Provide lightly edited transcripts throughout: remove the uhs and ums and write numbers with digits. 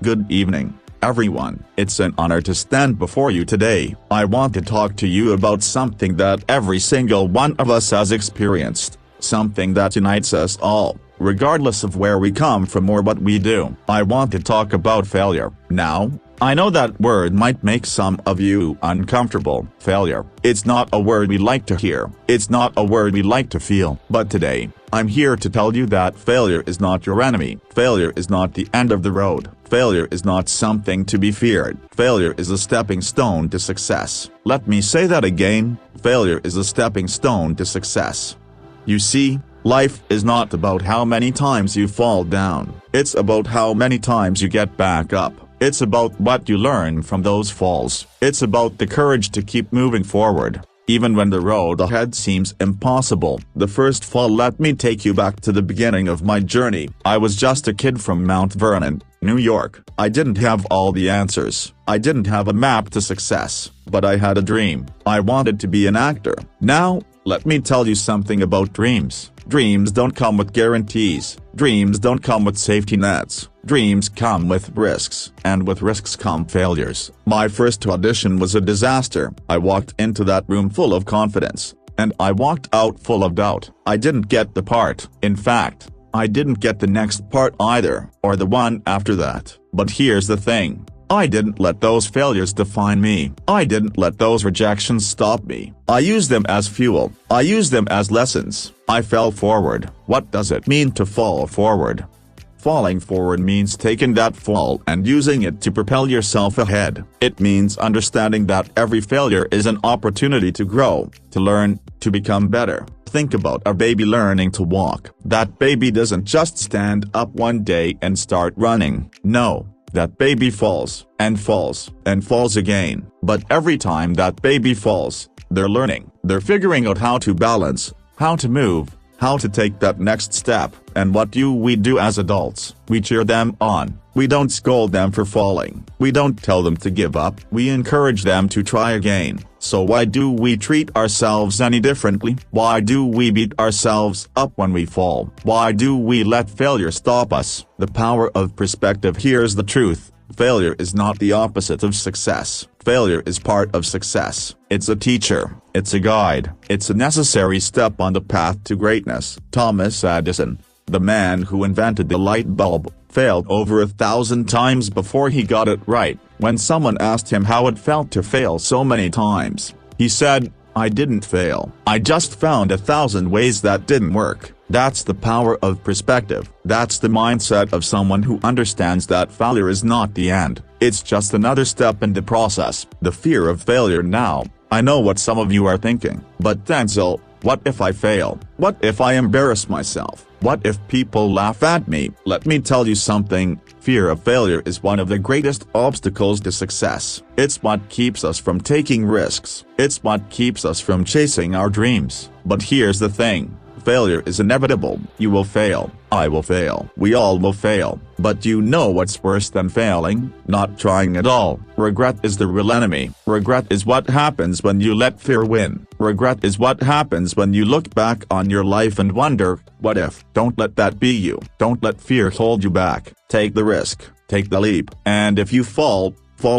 Good evening, everyone. It's an honor to stand before you today. I want to talk to you about something that every single one of us has experienced, something that unites us all, regardless of where we come from or what we do. I want to talk about failure. Now, I know that word might make some of you uncomfortable. Failure. It's not a word we like to hear. It's not a word we like to feel. But today, I'm here to tell you that failure is not your enemy. Failure is not the end of the road. Failure is not something to be feared. Failure is a stepping stone to success. Let me say that again. Failure is a stepping stone to success. You see, life is not about how many times you fall down. It's about how many times you get back up. It's about what you learn from those falls. It's about the courage to keep moving forward, even when the road ahead seems impossible. The first fall. Let me take you back to the beginning of my journey. I was just a kid from Mount Vernon, New York. I didn't have all the answers. I didn't have a map to success, but I had a dream. I wanted to be an actor. Now, let me tell you something about dreams. Dreams don't come with guarantees. Dreams don't come with safety nets. Dreams come with risks, and with risks come failures. My first audition was a disaster. I walked into that room full of confidence, and I walked out full of doubt. I didn't get the part. In fact, I didn't get the next part either, or the one after that. But here's the thing. I didn't let those failures define me. I didn't let those rejections stop me. I used them as fuel. I used them as lessons. I fell forward. What does it mean to fall forward? Falling forward means taking that fall and using it to propel yourself ahead. It means understanding that every failure is an opportunity to grow, to learn, to become better. Think about a baby learning to walk. That baby doesn't just stand up one day and start running. No. That baby falls, and falls, and falls again. But every time that baby falls, they're learning. They're figuring out how to balance, how to move, how to take that next step. And what do we do as adults? We cheer them on. We don't scold them for falling. We don't tell them to give up. We encourage them to try again. So why do we treat ourselves any differently? Why do we beat ourselves up when we fall? Why do we let failure stop us? The power of perspective. Here's the truth. Failure is not the opposite of success. Failure is part of success. It's a teacher. It's a guide. It's a necessary step on the path to greatness. Thomas Edison, the man who invented the light bulb, failed over 1,000 times before he got it right. When someone asked him how it felt to fail so many times, he said, "I didn't fail. I just found 1,000 ways that didn't work." That's the power of perspective. That's the mindset of someone who understands that failure is not the end. It's just another step in the process. The fear of failure. Now, I know what some of you are thinking. But Denzel, what if I fail? What if I embarrass myself? What if people laugh at me? Let me tell you something. Fear of failure is one of the greatest obstacles to success. It's what keeps us from taking risks. It's what keeps us from chasing our dreams. But here's the thing. Failure is inevitable. You will fail. I will fail. We all will fail. But you know what's worse than failing? Not trying at all. Regret is the real enemy. Regret is what happens when you let fear win. Regret is what happens when you look back on your life and wonder, what if? Don't let that be you. Don't let fear hold you back. Take the risk. Take the leap. And if you fall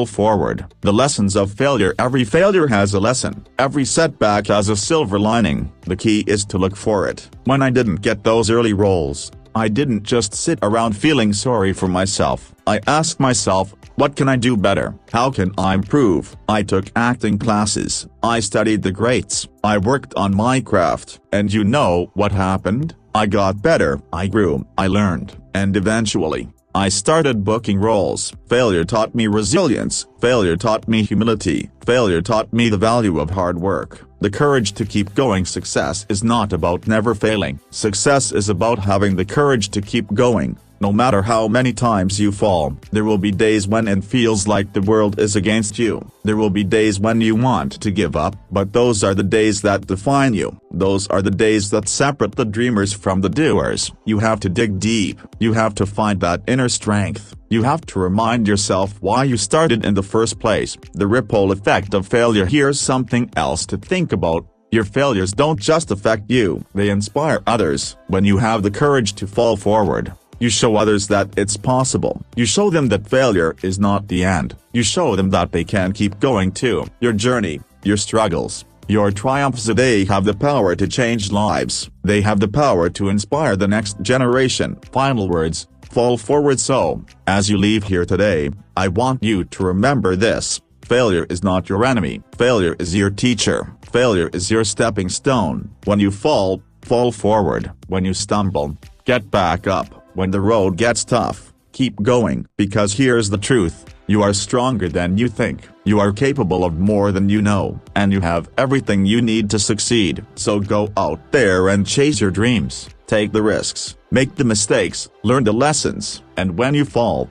forward. The lessons of failure. Every failure has a lesson. Every setback has a silver lining. The key is to look for it. When I didn't get those early roles, I didn't just sit around feeling sorry for myself. I asked myself, what can I do better? How can I improve? I took acting classes. I studied the greats. I worked on my craft. And you know what happened? I got better. I grew. I learned. And eventually, I started booking roles. Failure taught me resilience. Failure taught me humility. Failure taught me the value of hard work, the courage to keep going. Success is not about never failing. Success is about having the courage to keep going. No matter how many times you fall, there will be days when it feels like the world is against you. There will be days when you want to give up, but those are the days that define you. Those are the days that separate the dreamers from the doers. You have to dig deep. You have to find that inner strength. You have to remind yourself why you started in the first place. The ripple effect of failure. Here's something else to think about. Your failures don't just affect you, they inspire others. When you have the courage to fall forward, You show others that it's possible. You show them that failure is not the end. You show them that they can keep going too. Your journey, your struggles, your triumphs, they have the power to change lives. They have the power to inspire the next generation. Final words, fall forward. So, as you leave here today, I want you to remember this. Failure is not your enemy. Failure is your teacher. Failure is your stepping stone. When you fall, fall forward. When you stumble, get back up. When the road gets tough, keep going. Because here's the truth. You are stronger than you think. You are capable of more than you know. And you have everything you need to succeed. So go out there and chase your dreams. Take the risks. Make the mistakes. Learn the lessons. And when you fall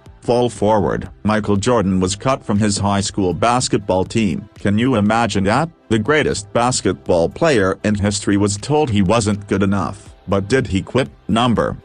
forward. Michael Jordan was cut from his high school basketball team. Can you imagine that? The greatest basketball player in history was told he wasn't good enough. But did he quit?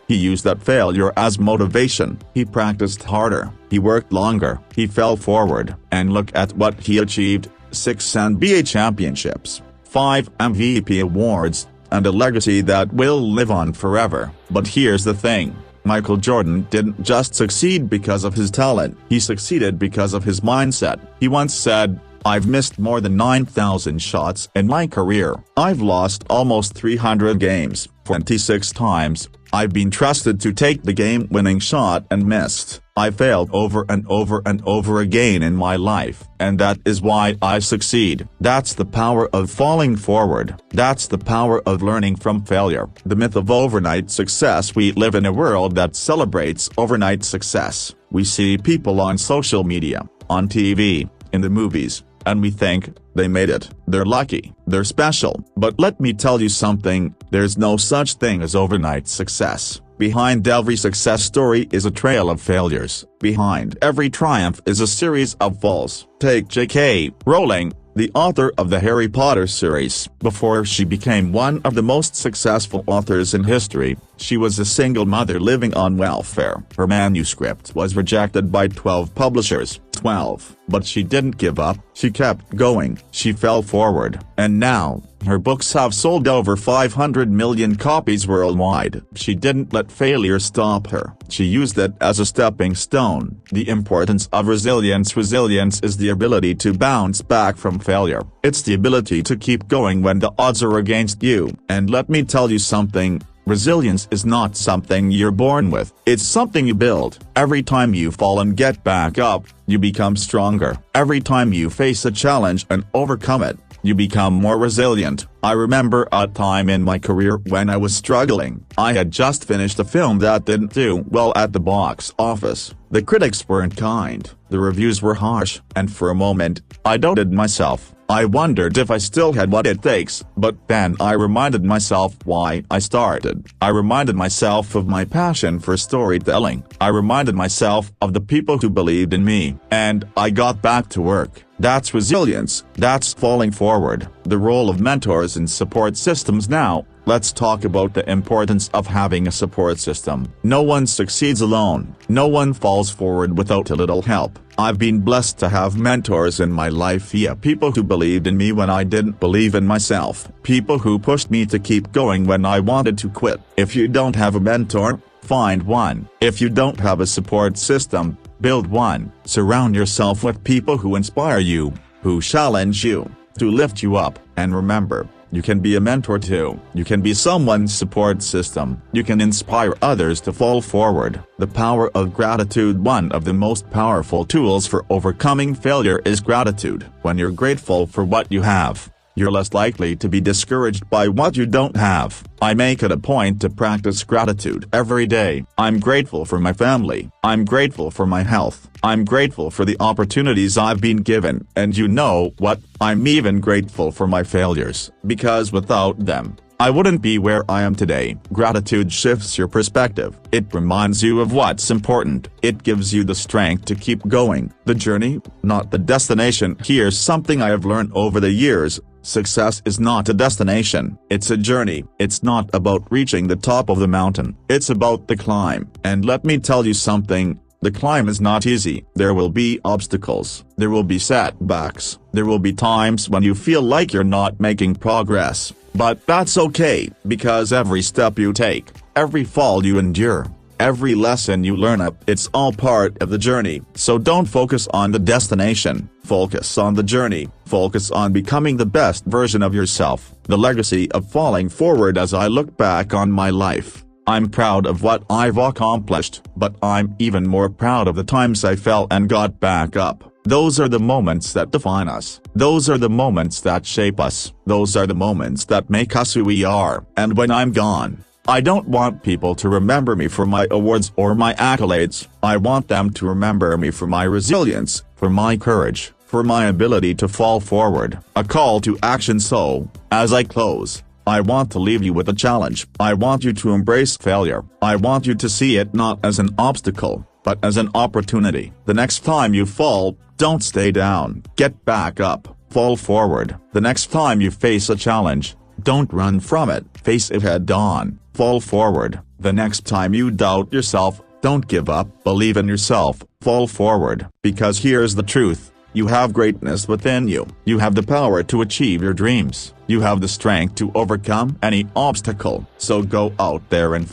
He used that failure as motivation. He practiced harder. He worked longer. He fell forward. And look at what he achieved. 6 NBA championships, 5 MVP awards, and a legacy that will live on forever. But here's the thing. Michael Jordan didn't just succeed because of his talent. He succeeded because of his mindset. He once said, "I've missed more than 9,000 shots in my career. I've lost almost 300 games, 26 times. I've been trusted to take the game-winning shot and missed. I failed over and over and over again in my life, and that is why I succeed." That's the power of falling forward. That's the power of learning from failure. The myth of overnight success. We live in a world that celebrates overnight success. We see people on social media, on TV, in the movies, and we think, they made it, they're lucky, they're special. But let me tell you something, there's no such thing as overnight success. Behind every success story is a trail of failures. Behind every triumph is a series of falls. Take J.K. Rowling, the author of the Harry Potter series. Before she became one of the most successful authors in history, she was a single mother living on welfare. Her manuscript was rejected by 12 publishers. 12. But she didn't give up. She kept going. She fell forward. And now, her books have sold over 500 million copies worldwide. She didn't let failure stop her. She used it as a stepping stone. The importance of resilience. Resilience is the ability to bounce back from failure. It's the ability to keep going when the odds are against you. And let me tell you something. Resilience is not something you're born with. It's something you build. Every time you fall and get back up, you become stronger. Every time you face a challenge and overcome it, you become more resilient. I remember a time in my career when I was struggling. I had just finished a film that didn't do well at the box office. The critics weren't kind, the reviews were harsh, and for a moment, I doubted myself. I wondered if I still had what it takes, but then I reminded myself why I started. I reminded myself of my passion for storytelling. I reminded myself of the people who believed in me, and I got back to work. That's resilience. That's falling forward. The role of mentors and support systems. Now, let's talk about the importance of having a support system. No one succeeds alone. No one falls forward without a little help. I've been blessed to have mentors in my life. People who believed in me when I didn't believe in myself. People who pushed me to keep going when I wanted to quit. If you don't have a mentor, find one. If you don't have a support system, build one. Surround yourself with people who inspire you, who challenge you, to lift you up. And remember, you can be a mentor too. You can be someone's support system. You can inspire others to fall forward. The power of gratitude. One of the most powerful tools for overcoming failure is gratitude. When you're grateful for what you have, you're less likely to be discouraged by what you don't have. I make it a point to practice gratitude every day. I'm grateful for my family. I'm grateful for my health. I'm grateful for the opportunities I've been given. And you know what? I'm even grateful for my failures, because without them, I wouldn't be where I am today. Gratitude shifts your perspective. It reminds you of what's important. It gives you the strength to keep going. The journey, not the destination. Here's something I have learned over the years. Success is not a destination. It's a journey. It's not about reaching the top of the mountain. It's about the climb. And let me tell you something. The climb is not easy. There will be obstacles. There will be setbacks. There will be times when you feel like you're not making progress. But that's okay, because every step you take, every fall you endure, Every lesson you learn it's all part of the journey. So don't focus on the destination, focus on the journey, focus on becoming the best version of yourself. The legacy of falling forward. As I look back on my life, I'm proud of what I've accomplished, but I'm even more proud of the times I fell and got back up. Those are the moments that define us. Those are the moments that shape us. Those are the moments that make us who we are. And when I'm gone, I don't want people to remember me for my awards or my accolades. I want them to remember me for my resilience, for my courage, for my ability to fall forward. A call to action. So, as I close, I want to leave you with a challenge. I want you to embrace failure. I want you to see it not as an obstacle, but as an opportunity. The next time you fall, don't stay down. Get back up, fall forward. The next time you face a challenge, don't run from it. Face it head on, fall forward. The next time you doubt yourself, don't give up. Believe in yourself, fall forward. Because here's the truth. You have greatness within you. You have the power to achieve your dreams. You have the strength to overcome any obstacle. So go out there and